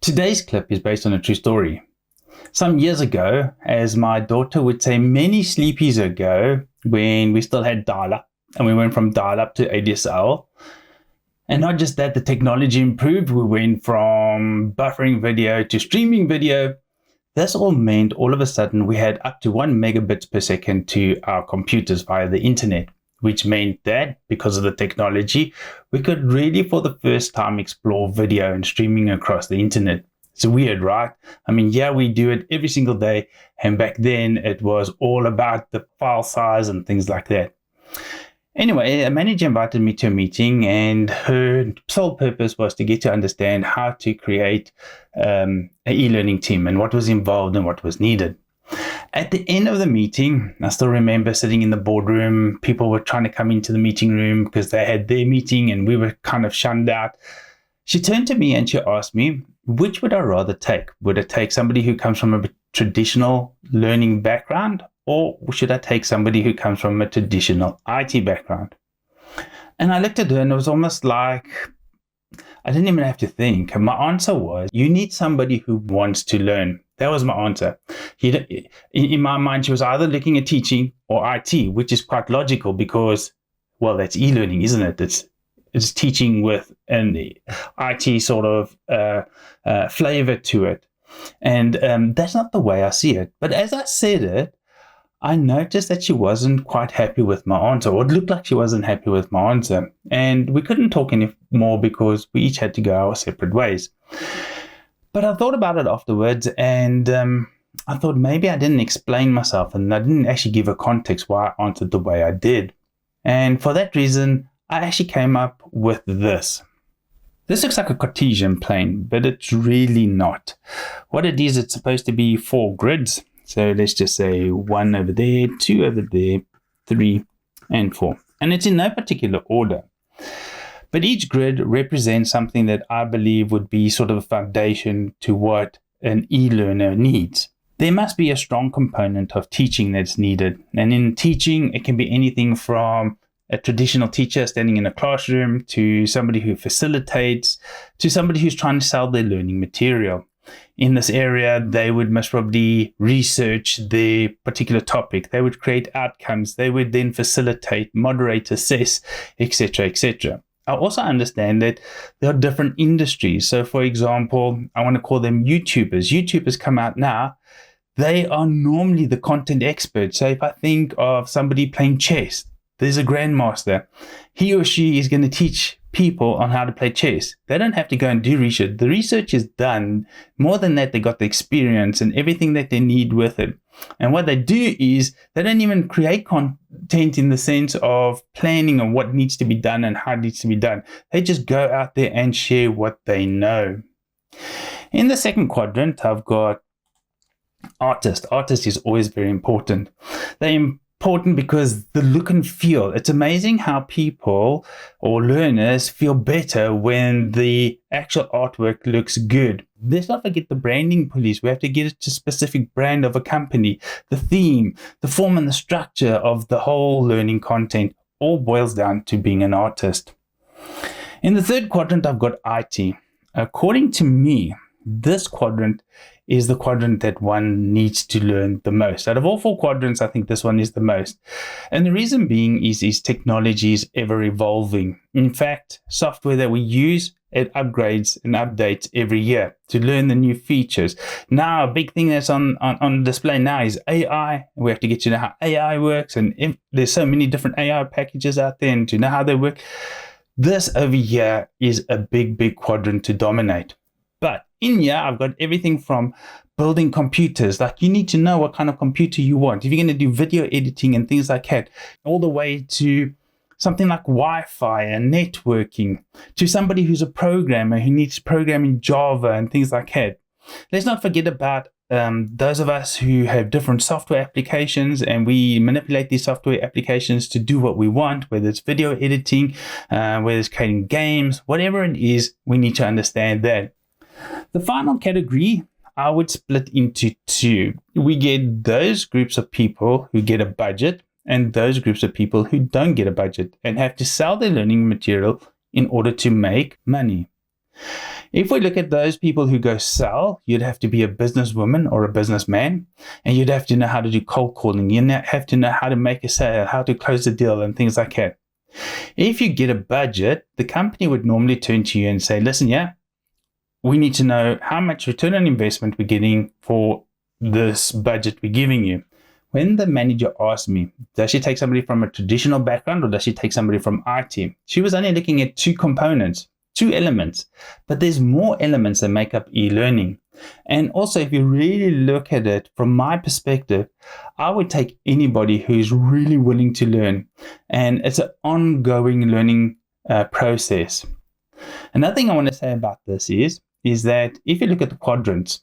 Today's clip is based on a true story. Some years ago, as my daughter would say, many sleepies ago, when we still had dial-up, and we went from dial-up to ADSL. And not just that, the technology improved. We went from buffering video to streaming video. This all meant all of a sudden we had up to 1 megabits per second to our computers via the internet, which meant that because of the technology, we could really for the first time explore video and streaming across the internet. It's weird, right? I mean, yeah, we do it every single day. And back then it was all about the file size and things like that. Anyway, a manager invited me to a meeting, and her sole purpose was to get to understand how to create an e-learning team and what was involved and what was needed. At the end of the meeting, I still remember sitting in the boardroom. People were trying to come into the meeting room because they had their meeting and we were kind of shunned out. She turned to me and she asked me, which would I rather take? Would I take somebody who comes from a traditional learning background, or should I take somebody who comes from a traditional IT background? And I looked at her and it was almost like I didn't even have to think. And my answer was, you need somebody who wants to learn. That was my answer. In my mind, she was either looking at teaching or IT, which is quite logical because, well, that's e-learning, isn't it? It's teaching with an IT sort of flavor to it. And that's not the way I see it. But as I said it, I noticed that she wasn't quite happy with my answer, or it looked like she wasn't happy with my answer. And we couldn't talk anymore because we each had to go our separate ways. But I thought about it afterwards, and I thought maybe I didn't explain myself and I didn't actually give a context why I answered the way I did. And for that reason, I actually came up with this. This looks like a Cartesian plane, but it's really not. What it is, it's supposed to be 4 grids. So let's just say 1 over there, 2 over there, 3, and 4. And it's in no particular order. But each grid represents something that I believe would be sort of a foundation to what an e-learner needs. There must be a strong component of teaching that's needed. And in teaching, it can be anything from a traditional teacher standing in a classroom to somebody who facilitates, to somebody who's trying to sell their learning material. In this area, they would most probably research the particular topic. They would create outcomes. They would then facilitate, moderate, assess, etc., etc. I also understand that there are different industries. So, for example, I want to call them YouTubers. YouTubers come out now. They are normally the content experts. So if I think of somebody playing chess, there's a grandmaster. He or she is going to teach people on how to play chess. They don't have to go and do research. The research is done. More than that, they got the experience and everything that they need with it. And what they do is they don't even create content in the sense of planning on what needs to be done and how it needs to be done. They just go out there and share what they know. In the second quadrant, I've got artist. Artist is always very important. They're important because the look and feel. It's amazing how people or learners feel better when the actual artwork looks good. Let's not forget the branding police. We have to get it to a specific brand of a company. The theme, the form and the structure of the whole learning content all boils down to being an artist. In the third quadrant, I've got IT. According to me, this quadrant is the quadrant that one needs to learn the most. Out of all 4 quadrants, I think this one is the most. And the reason being is technology is ever evolving. In fact, software that we use, it upgrades and updates every year to learn the new features. Now, a big thing that's on display now is AI. We have to get to know how AI works. And there's so many different AI packages out there and to know how they work. This over here is a big quadrant to dominate. But in here, I've got everything from building computers. Like you need to know what kind of computer you want. If you're going to do video editing and things like that, all the way to something like Wi-Fi and networking, to somebody who's a programmer who needs programming Java and things like that. Let's not forget about those of us who have different software applications and we manipulate these software applications to do what we want, whether it's video editing, whether it's creating games, whatever it is, we need to understand that. The final category, I would split into 2. We get those groups of people who get a budget and those groups of people who don't get a budget and have to sell their learning material in order to make money. If we look at those people who go sell, you'd have to be a businesswoman or a businessman, and you'd have to know how to do cold calling. You have to know how to make a sale, how to close a deal, and things like that. If you get a budget, the company would normally turn to you and say, listen, yeah, we need to know how much return on investment we're getting for this budget we're giving you. When the manager asked me, does she take somebody from a traditional background or does she take somebody from IT? She was only looking at two components, two elements, but there's more elements that make up e-learning. And also, if you really look at it from my perspective, I would take anybody who's really willing to learn. And it's an ongoing learning process. Another thing I want to say about this is that if you look at the quadrants,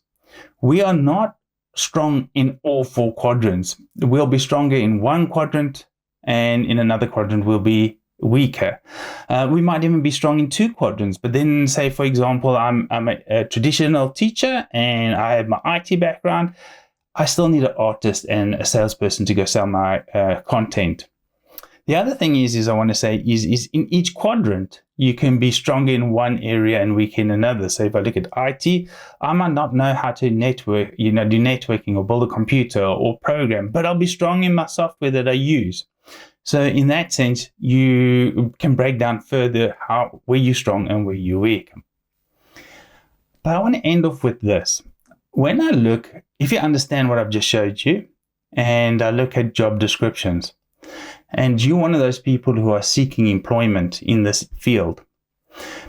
we are not strong in all four quadrants. We'll be stronger in one quadrant, and in another quadrant we'll be weaker. We might even be strong in two quadrants, but then say, for example, I'm a traditional teacher and I have my IT background. I still need an artist and a salesperson to go sell my content. The other thing is I want to say is in each quadrant, you can be stronger in one area and weak in another. So if I look at IT, I might not know how to network, do networking or build a computer or program, but I'll be strong in my software that I use. So in that sense, you can break down further where you're strong and where you're weak. But I want to end off with this. When I look, if you understand what I've just showed you, and I look at job descriptions, and you're one of those people who are seeking employment in this field,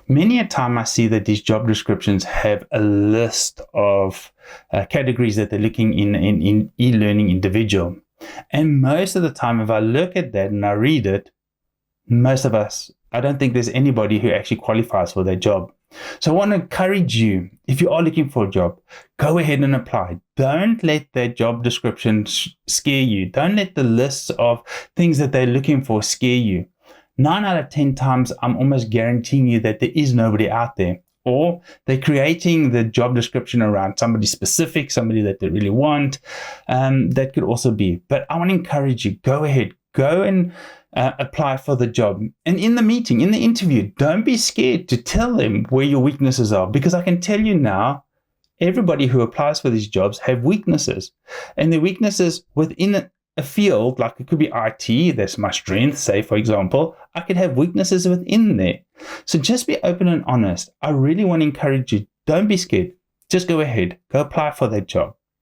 many a time I see that these job descriptions have a list of categories that they're looking in e-learning individual. And most of the time, if I look at that and I read it, most of us, I don't think there's anybody who actually qualifies for that job. So I want to encourage you, if you are looking for a job, go ahead and apply. Don't let that job description scare you. Don't let the lists of things that they're looking for scare you. 9 out of 10 times, I'm almost guaranteeing you that there is nobody out there. Or they're creating the job description around somebody specific, somebody that they really want. That could also be. But I want to encourage you, go ahead, go and apply for the job. And in the meeting, in the interview, don't be scared to tell them where your weaknesses are. Because I can tell you now, everybody who applies for these jobs have weaknesses. And the weaknesses within a field, like it could be IT, that's my strength, say, for example, I could have weaknesses within there. So just be open and honest. I really want to encourage you. Don't be scared. Just go ahead. Go apply for that job.